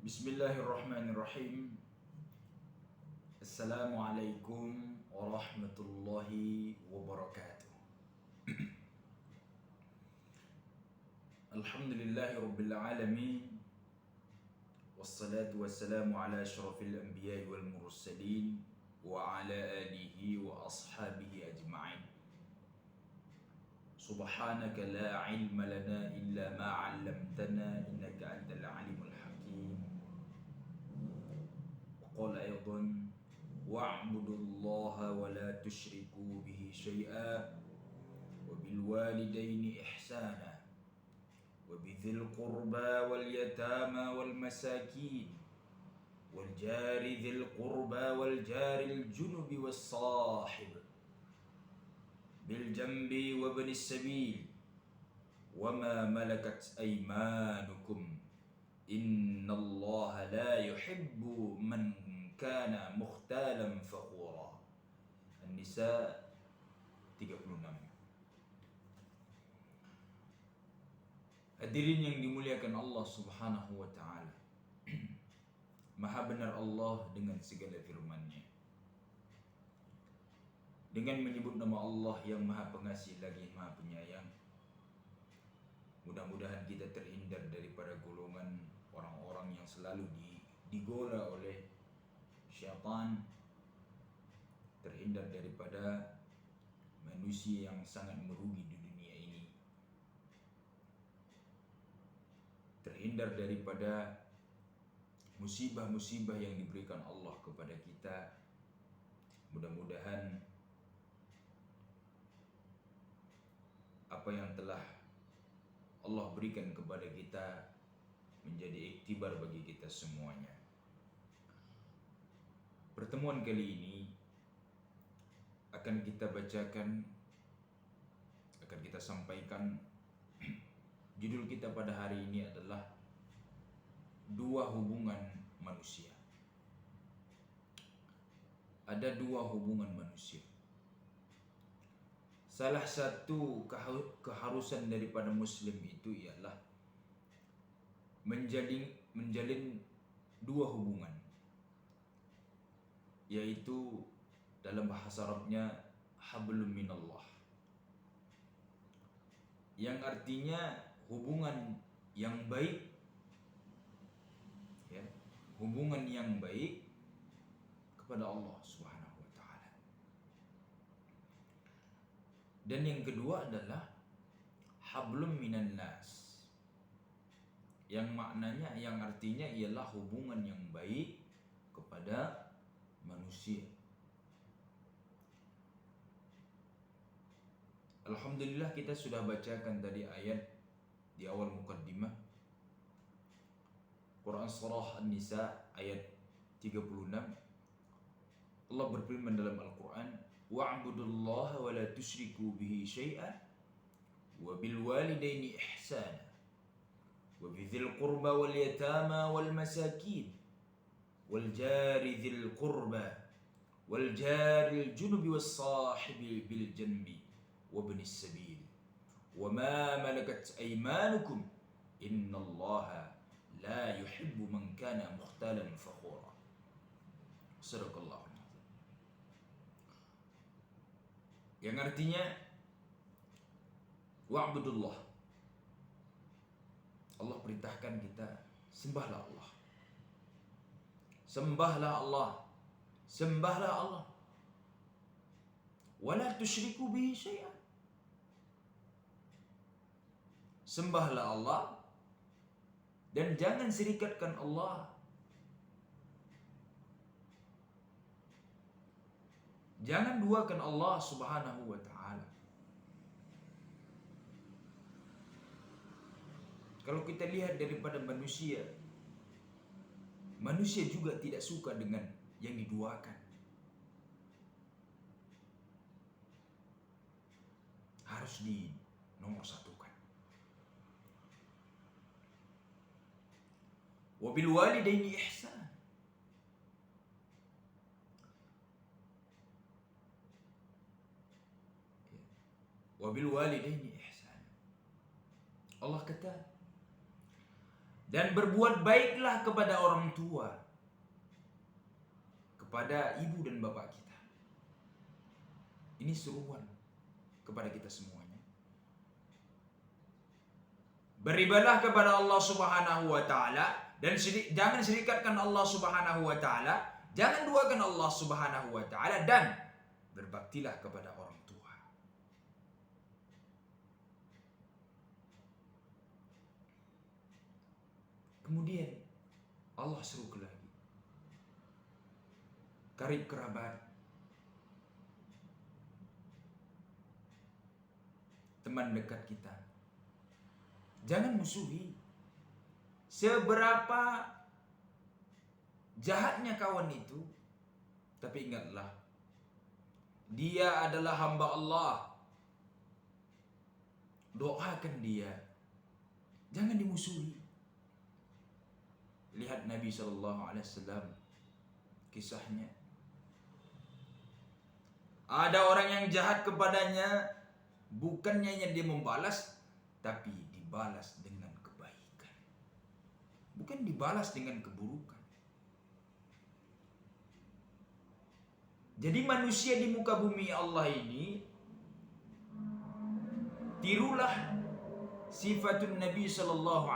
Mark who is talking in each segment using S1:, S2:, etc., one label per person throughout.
S1: Bismillahirrahmanirrahim. Assalamualaikum warahmatullahi wabarakatuh. Alhamdulillahi rabbil alamin. Wassalatu wassalamu ala asyrafil anbiya'i wal mursalin wa ala alihi wa ashabihi ajma'in. Subhanaka la ilma lana illa ma 'allamtana innaka antal alimul hakim. Qala aydan wa'budullaha wa la tusyriku bihi syai'a wa bil walidaini ihsana wa bidzil qurba wal yatama wal masakin wal jari dzil qurba wal jaril junubi was sahib bil jambi wa ibnis sabil wa ma malakat aymanukum innallaha la yuhibbu man kana mukhtalan fakhura. An-Nisa 36. Hadirin yang dimuliakan Allah Subhanahu wa taala. Maha benar Allah dengan segala firman-Nya. Dengan menyebut nama Allah yang Maha Pengasih lagi Maha Penyayang, mudah-mudahan kita terhindar daripada golongan orang-orang yang selalu digoda oleh syaitan, terhindar daripada manusia yang sangat merugi di dunia ini, terhindar daripada musibah-musibah yang diberikan Allah kepada kita. Mudah-mudahan apa yang telah Allah berikan kepada kita menjadi iktibar bagi kita semuanya. Pertemuan kali ini akan kita bacakan, akan kita sampaikan. Judul kita pada hari ini adalah dua hubungan manusia. Ada dua hubungan manusia. Salah satu keharusan daripada Muslim itu ialah menjalin dua hubungan, yaitu dalam bahasa Arabnya hablum minallah, yang artinya hubungan yang baik, ya, hubungan yang baik kepada Allah Subhanahu wa taala. Dan yang kedua adalah hablum minan nas, yang maknanya, yang artinya ialah hubungan yang baik kepada manusia. Alhamdulillah, kita sudah bacakan tadi ayat di awal mukaddimah Quran surah An-Nisa ayat 36. Allah berfirman dalam Al-Quran, wa'budullaha wa la tusyriku bihi syai'an wa bil walidaini ihsana wa bidzil qurba wal yatama wal masakin wal jari dzil qurba wal jaril junubi was sahibi bil janbi wa ibnis sabil wa ma malakat aymanukum innallaha la yuhibbu man kana mukhtalan fakhura. Sadaqallahu. Yang artinya wa'budullah, Allah perintahkan kita sembahlah Allah. Sembahlah Allah. Sembahlah Allah. Wa la tusyriku bihi syai'an. Sembahlah Allah dan jangan serikatkan Allah. Jangan duakan Allah Subhanahu wa taala. Kalau kita lihat daripada manusia, manusia juga tidak suka dengan yang diduakan. Harus di nomor satukan. Wa bil walidaini ihsan. Wa bil walidaini ihsan. Allah kata, Dan berbuat baiklah kepada orang tua, kepada ibu dan bapak kita. Ini seruan kepada kita semuanya. Beribadah kepada Allah Subhanahu wa taala dan jangan serikatkan Allah Subhanahu wa taala, jangan duakan Allah Subhanahu wa taala, dan berbaktilah kepada orang tua. Kemudian Allah seru lagi. Karib kerabat, teman dekat kita. Jangan musuhi. Seberapa jahatnya kawan itu, tapi ingatlah, dia adalah hamba Allah. Doakan dia. Jangan dimusuhi. Lihat Nabi SAW, kisahnya. Ada orang yang jahat kepadanya, bukannya dia membalas, tapi dibalas dengan kebaikan. Bukan dibalas dengan keburukan. Jadi manusia di muka bumi Allah ini, tirulah sifatun Nabi SAW.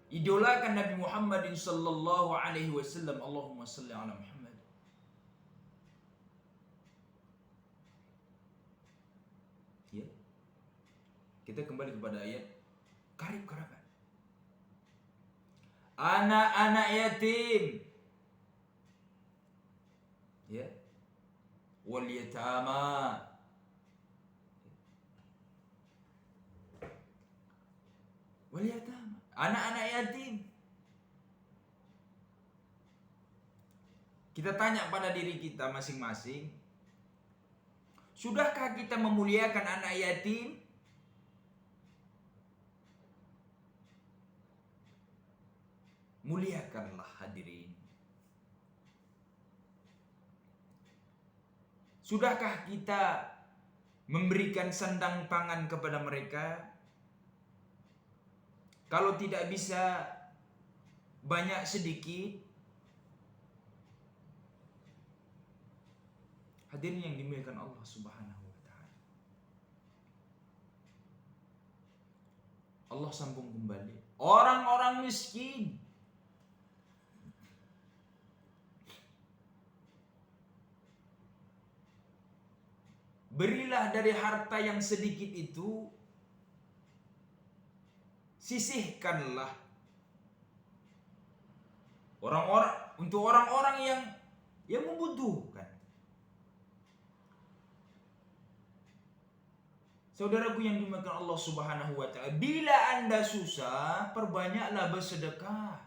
S1: Idolakan Nabi Muhammad sallallahu alaihi wasallam. Allahumma salli ala Muhammad. Ya. Kita kembali kepada ayat karib kerabat. Anak-anak yatim. Ya. Wal yatama. Wal yatama. Anak-anak yatim. Kita tanya pada diri kita masing-masing, sudahkah kita memuliakan anak yatim? Muliakanlah hadirin. Sudahkah kita memberikan sandang pangan kepada mereka? Kalau tidak bisa banyak sedikit. Hadirin yang dimuliakan Allah Subhanahu wa taala. Allah sambung kembali. Orang-orang miskin, berilah dari harta yang sedikit itu, sisihkanlah untuk orang-orang yang membutuhkan. Saudaraku yang dimuliakan Allah Subhanahu wa taala, bila Anda susah, perbanyaklah bersedekah.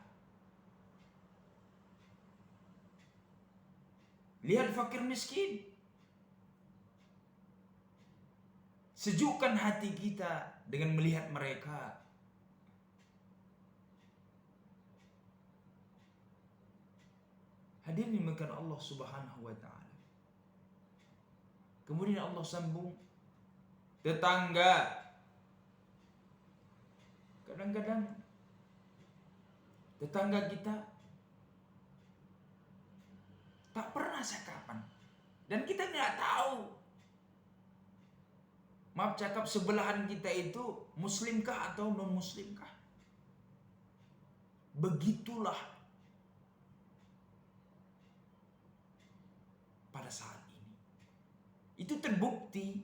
S1: Lihat fakir miskin. Sejukkan hati kita dengan melihat mereka. Hadirin dimuliakan Allah Subhanahu wa taala. Kemudian Allah sambung, tetangga. Kadang-kadang tetangga kita tak pernah sakapan dan kita tidak tahu. Maaf cakap, sebelahan kita itu muslimkah atau non muslimkah? Begitulah pada saat ini. Itu terbukti.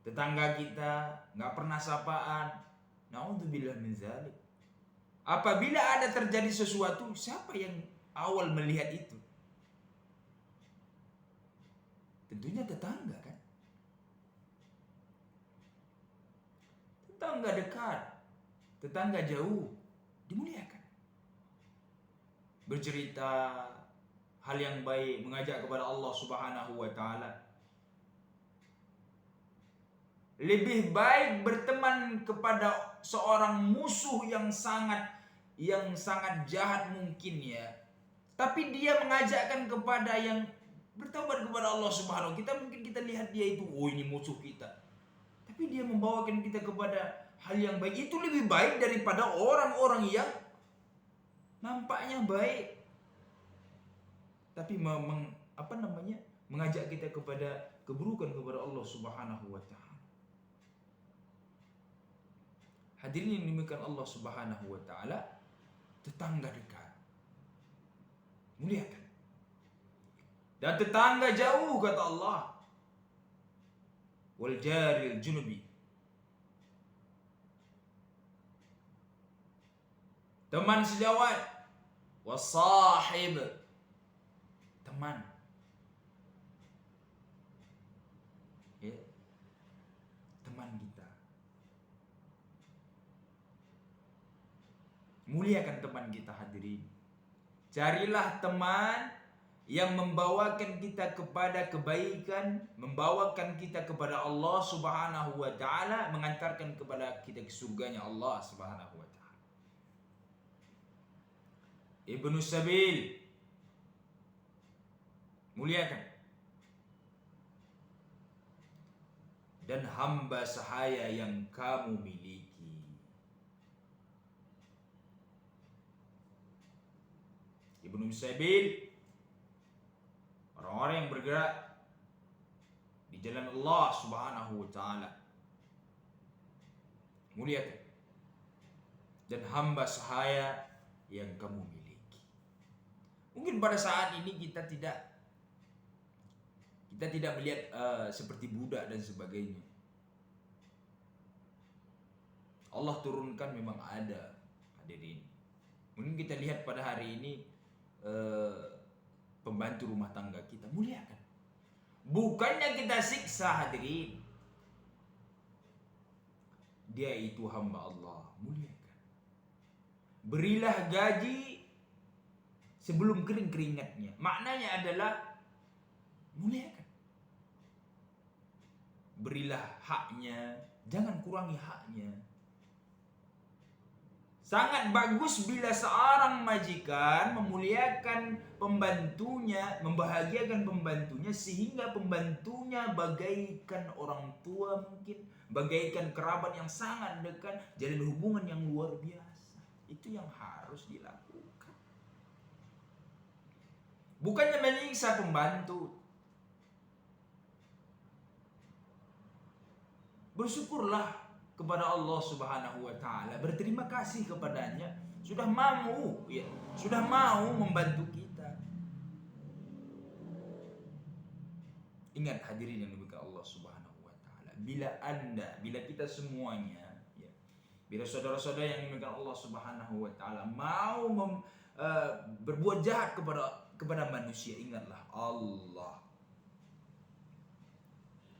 S1: Tetangga kita nggak pernah sapaan. Naudzubillah min dzalik. Apabila ada terjadi sesuatu, siapa yang awal melihat itu? Tentunya tetangga kan? Tetangga dekat, tetangga jauh dimuliakan. Bercerita hal yang baik, mengajak kepada Allah Subhanahu wa taala. Lebih baik berteman kepada seorang musuh yang sangat jahat mungkin ya, tapi dia mengajakkan kepada yang bertaubat kepada Allah Subhanahu. Kita lihat dia itu, oh ini musuh kita. Tapi dia membawakan kita kepada hal yang baik. Itu lebih baik daripada orang-orang yang nampaknya baik tapi mengajak kita kepada keburukan kepada Allah Subhanahu wa taala. Hadirin yang dimuliakan Allah Subhanahu wa taala, tetangga dekat muliakan. Dan tetangga jauh kata Allah. Wal jaril junubi. Teman sejawat. Wasahib. Teman. Ya. Teman kita. Muliakan teman kita hadirin. Carilah teman yang membawakan kita kepada kebaikan, membawakan kita kepada Allah Subhanahu wa taala, mengantarkan kepada kita ke surganya Allah Subhanahu wa taala. Ibnu Sabil, muliakan. Dan hamba sahaya yang kamu miliki. Ibnu Sabil, orang-orang yang bergerak di jalan Allah Subhanahu wa taala. Muliakan. Dan hamba sahaya yang kamu miliki. Mungkin pada saat ini kita tidak melihat seperti budak dan sebagainya. Allah turunkan memang ada, hadirin. Mungkin kita lihat pada hari ini pembantu rumah tangga kita, muliakan. Bukannya kita siksa, hadirin. Dia itu hamba Allah, muliakan. Berilah gaji sebelum kering keringatnya. Maknanya adalah muliakan. Berilah haknya, jangan kurangi haknya. Sangat bagus bila seorang majikan memuliakan pembantunya, membahagiakan pembantunya sehingga pembantunya bagaikan orang tua mungkin, bagaikan kerabat yang sangat dekat, jalin hubungan yang luar biasa. Itu yang harus dilakukan. Bukannya menyiksa pembantu. Bersyukurlah kepada Allah Subhanahu wa taala, berterima kasih kepadanya sudah mau membantu kita. Ingat hadirin yang dimuliakan Allah Subhanahu wa taala, bila kita semuanya bila saudara-saudara yang dimuliakan Allah Subhanahu wa taala mau berbuat jahat kepada manusia, ingatlah Allah.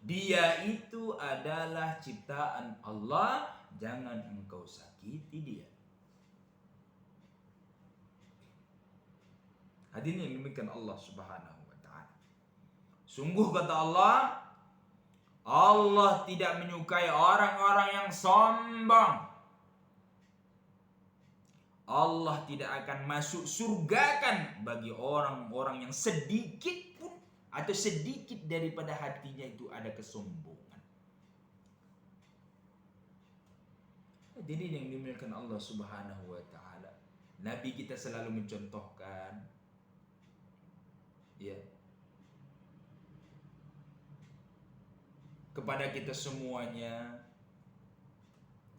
S1: Dia itu adalah ciptaan Allah, jangan engkau sakiti dia. Hadirin yang dimuliakan Allah Subhanahu wa taala. Sungguh kata Allah, Allah tidak menyukai orang-orang yang sombong. Allah tidak akan masuk surga kan bagi orang-orang yang sedikit atau sedikit daripada hatinya itu ada kesombongan. Jadi yang dimuliakan Allah Subhanahu wa taala, Nabi kita selalu mencontohkan kepada kita semuanya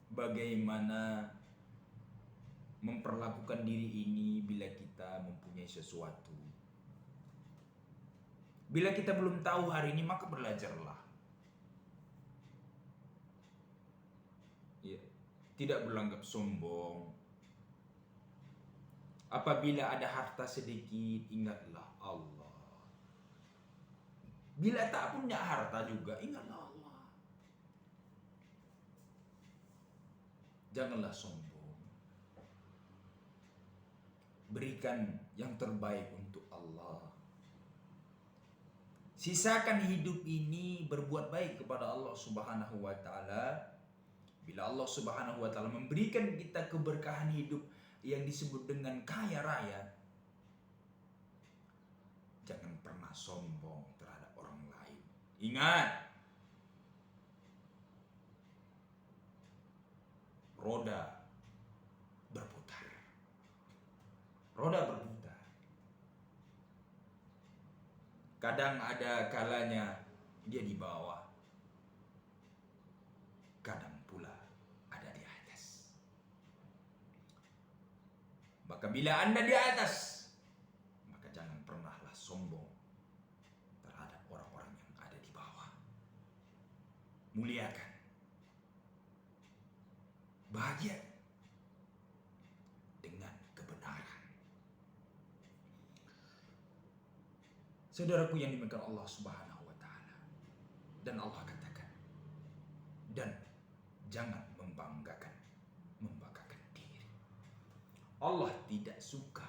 S1: bagaimana memperlakukan diri ini bila kita mempunyai sesuatu. Bila kita belum tahu hari ini, maka belajarlah. Tidak beranggap sombong. Apabila ada harta sedikit, ingatlah Allah. Bila tak punya harta juga, ingatlah Allah. Janganlah sombong. Berikan yang terbaik untuk Allah. Sisakan hidup ini berbuat baik kepada Allah Subhanahu wa taala. Bila Allah Subhanahu wa taala memberikan kita keberkahan hidup yang disebut dengan kaya raya, Jangan pernah sombong terhadap orang lain. Ingat, roda berputar. Roda berputar. Kadang ada kalanya dia di bawah, kadang pula ada di atas. Maka bila Anda di atas, maka jangan pernahlah sombong terhadap orang-orang yang ada di bawah. Muliakan, bahagia dengan kebenaran. Saudaraku yang dimuliakan Allah Subhanahu wa taala. Dan Allah katakan, dan jangan membanggakan diri. Allah tidak suka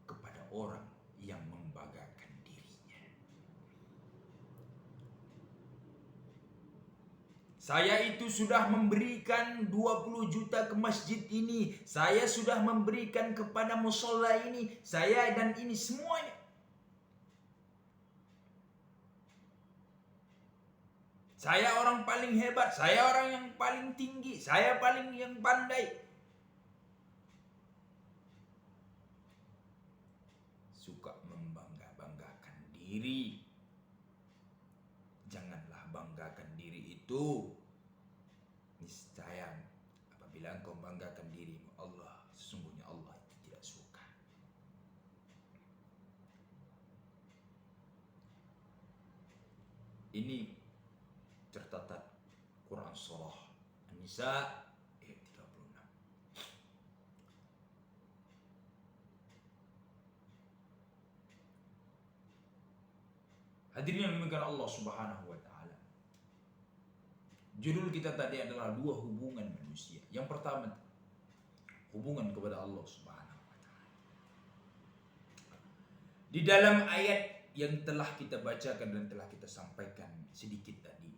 S1: kepada orang yang membanggakan dirinya. Saya itu sudah memberikan 20 juta ke masjid ini. Saya sudah memberikan kepada musola ini. Saya dan ini semuanya. Saya orang paling hebat, saya orang yang paling tinggi, saya paling yang pandai. Suka membanggakan diri. Janganlah banggakan diri itu. Niscaya apabila engkau banggakan dirimu, Allah, sesungguhnya Allah itu tidak suka. Ini tercatat Quran Surah An-Nisa ayat 36. Hadirin yang dimuliakan Allah Subhanahu wa taala. Judul kita tadi adalah 2 hubungan manusia. Yang pertama, hubungan kepada Allah Subhanahu wa taala. Di dalam ayat yang telah kita bacakan dan telah kita sampaikan sedikit tadi,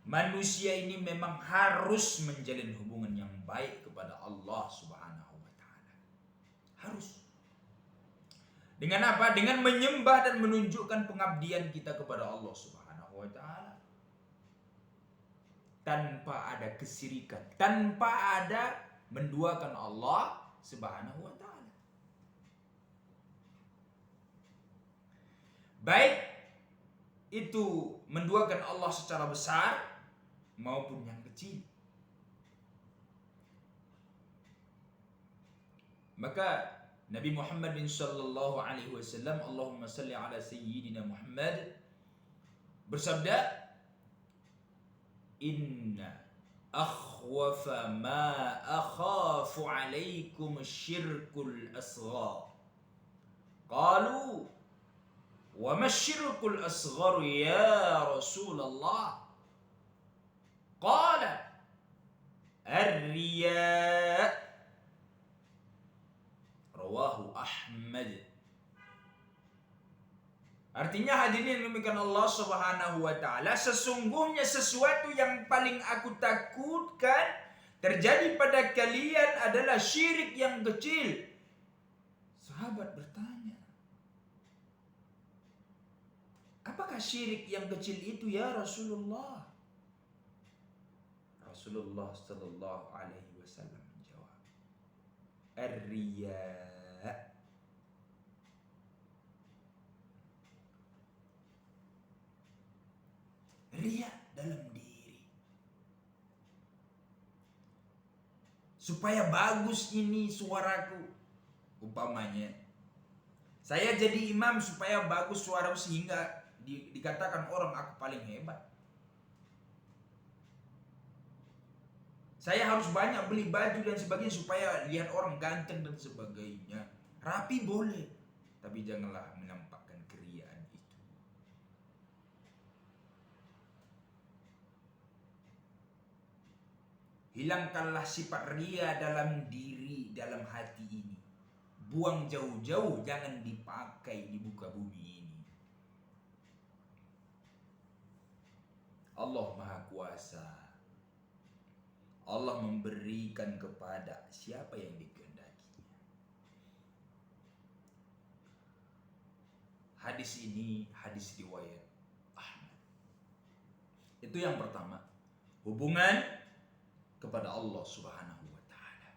S1: manusia ini memang harus menjalin hubungan yang baik kepada Allah Subhanahu wa taala. Harus. Dengan apa? Dengan menyembah dan menunjukkan pengabdian kita kepada Allah Subhanahu wa taala. Tanpa ada kesyirikan, tanpa ada menduakan Allah Subhanahu wa taala. Baik itu menduakan Allah secara besar maupun yang kecil. Maka Nabi Muhammad sallallahu alaihi wasallam, Allahumma salli ala sayyidina Muhammad, bersabda, inna akhwafa ma akhafu alaikum syirkul asghar. Qalu wa ma syirkul asghar ya Rasulullah? Qala ar-riya. Rawahu Ahmad. Artinya hadirin demikian Allah Subhanahu wa taala, sesungguhnya sesuatu yang paling aku takutkan terjadi pada kalian adalah syirik yang kecil. Sahabat bertanya, apakah syirik yang kecil itu ya Rasulullah? Rasulullah sallallahu alaihi wasallam menjawab, ar-riya. Riya dalam diri. Supaya bagus ini suaraku. Umpamanya, saya jadi imam supaya bagus suaraku sehingga dikatakan orang aku paling hebat. Saya harus banyak beli baju dan sebagainya supaya lihat orang ganteng dan sebagainya. Rapi boleh, tapi janganlah menampakkan keriaan itu. Hilangkanlah sifat ria dalam diri, dalam hati ini. Buang jauh-jauh, jangan dipakai di muka bumi ini. Allah Maha Kuasa. Allah memberikan kepada siapa yang dikehendakinya. Hadis ini hadis riwayat Ahmad. Itu yang pertama, hubungan kepada Allah Subhanahu wa taala.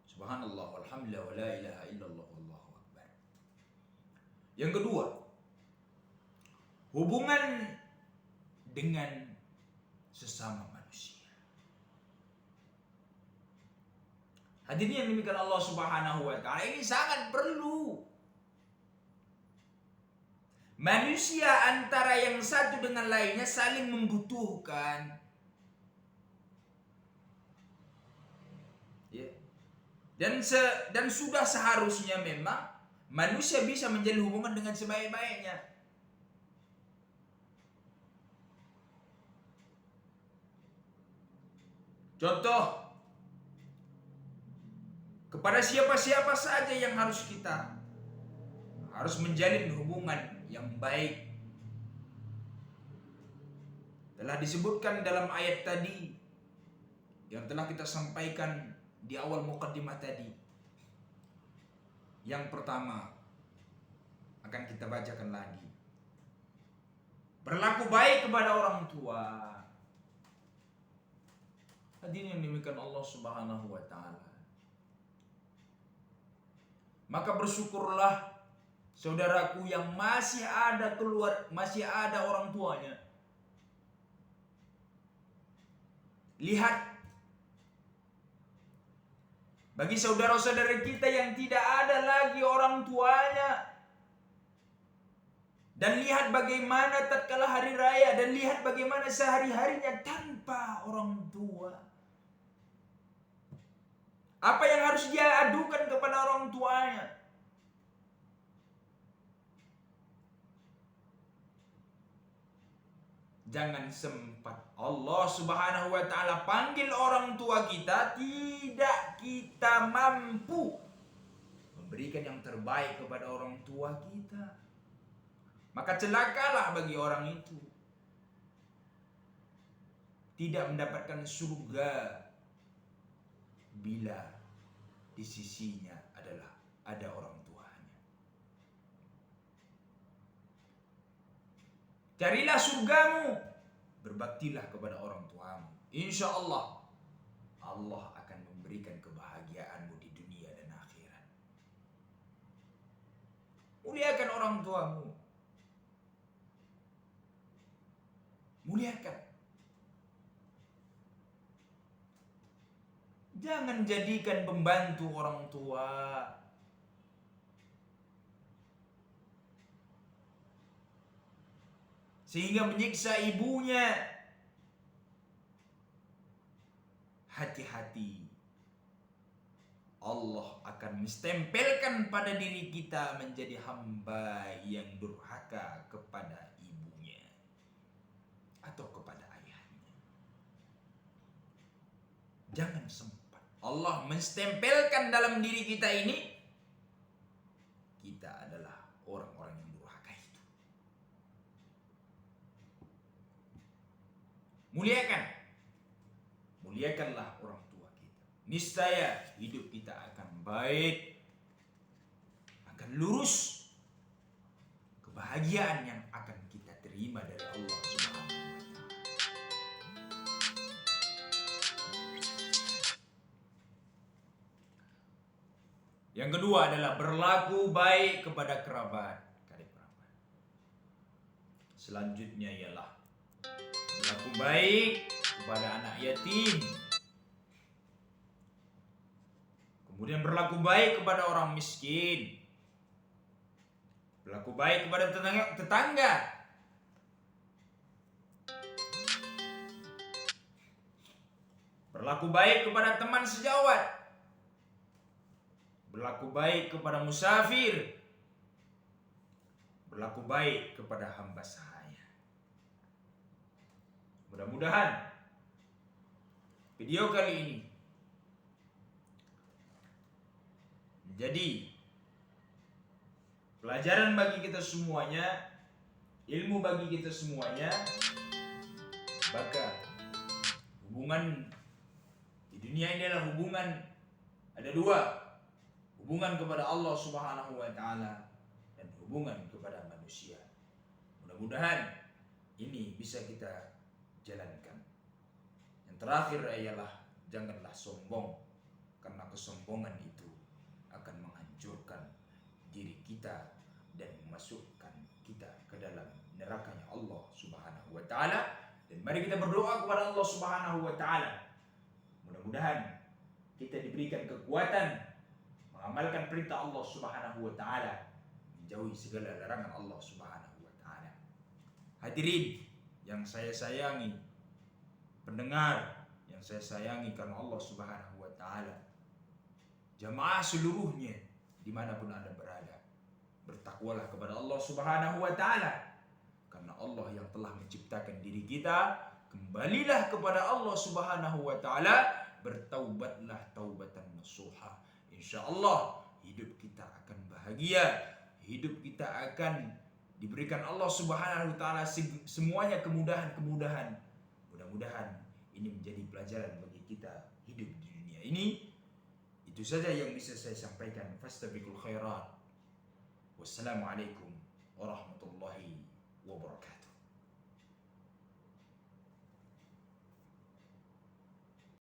S1: Subhanallah walhamdulillah wa la ilaha illallah wallahu akbar. Yang kedua, hubungan dengan sesama manusia. Hadirin yang demikian Allah Subhanahu wa taala, ini sangat perlu. Manusia antara yang satu dengan lainnya saling membutuhkan. Ya. Dan sudah seharusnya memang manusia bisa menjalin hubungan dengan sebaik-baiknya. Contoh, kepada siapa-siapa saja yang harus menjalin hubungan yang baik. Telah disebutkan dalam ayat tadi yang telah kita sampaikan di awal mukaddimah tadi. Yang pertama akan kita bacakan lagi. Berlaku baik kepada orang tua. Hadirin yang demikian Allah Subhanahu wa taala. Maka bersyukurlah saudaraku yang masih ada orang tuanya. Lihat, bagi saudara-saudara kita yang tidak ada lagi orang tuanya, dan lihat bagaimana tatkala hari raya, dan lihat bagaimana sehari-harinya tanpa orang tua. Apa yang harus dia adukan kepada orang tuanya? Jangan sempat Allah Subhanahu wa taala panggil orang tua kita, tidak kita mampu memberikan yang terbaik kepada orang tua kita, maka celakalah bagi orang itu. Tidak mendapatkan surga bila di sisinya adalah ada orang tuanya. Carilah surgamu, berbaktilah kepada orang tuamu. Insya Allah, Allah akan memberikan kebahagiaanmu di dunia dan akhirat. Muliakan orang tuamu. Muliakan. Jangan jadikan pembantu orang tua. Sehingga menyiksa ibunya. Hati-hati. Allah akan menstempelkan pada diri kita menjadi hamba yang durhaka kepada ibunya atau kepada ayahnya. Jangan sempat Allah menstempelkan dalam diri kita ini, kita adalah orang-orang yang durhaka itu. Muliakanlah orang tua kita. Niscaya hidup kita akan baik, akan lurus. Kebahagiaan yang akan kita terima dari Allah Subhanahu wa taala. Yang kedua adalah berlaku baik kepada kerabat, karib kerabat. Selanjutnya ialah berlaku baik kepada anak yatim. Kemudian berlaku baik kepada orang miskin. Berlaku baik kepada tetangga. Berlaku baik kepada teman sejawat. Berlaku baik kepada musafir. Berlaku baik kepada hamba sahaya. Mudah-mudahan video kali ini menjadi pelajaran bagi kita semuanya, ilmu bagi kita semuanya. Maka hubungan di dunia ini adalah hubungan, ada dua. hubungan kepada Allah Subhanahu wa taala dan hubungan kepada manusia. Mudah-mudahan ini bisa kita jalankan. Yang terakhir ialah janganlah sombong, karena kesombongan itu akan menghancurkan diri kita dan memasukkan kita ke dalam nerakanya Allah Subhanahu wa taala. Dan mari kita berdoa kepada Allah Subhanahu wa taala. Mudah-mudahan kita diberikan kekuatan mengamalkan perintah Allah Subhanahu wa taala, menjauhi segala larangan Allah Subhanahu wa taala. Hadirin yang saya sayangi, pendengar yang saya sayangi karena Allah Subhanahu wa taala, jamaah seluruhnya dimanapun Anda berada, bertakwalah kepada Allah Subhanahu wa taala, karena Allah yang telah menciptakan diri kita. Kembalilah kepada Allah Subhanahu wa taala, bertaubatlah taubatan nasuha. Insyaallah hidup kita akan bahagia, hidup kita akan diberikan Allah Subhanahu wa taala semuanya kemudahan-kemudahan. Mudah-mudahan ini menjadi pelajaran bagi kita hidup di dunia ini. Itu saja yang bisa saya sampaikan. Fastabiqul khairat. Wassalamualaikum warahmatullahi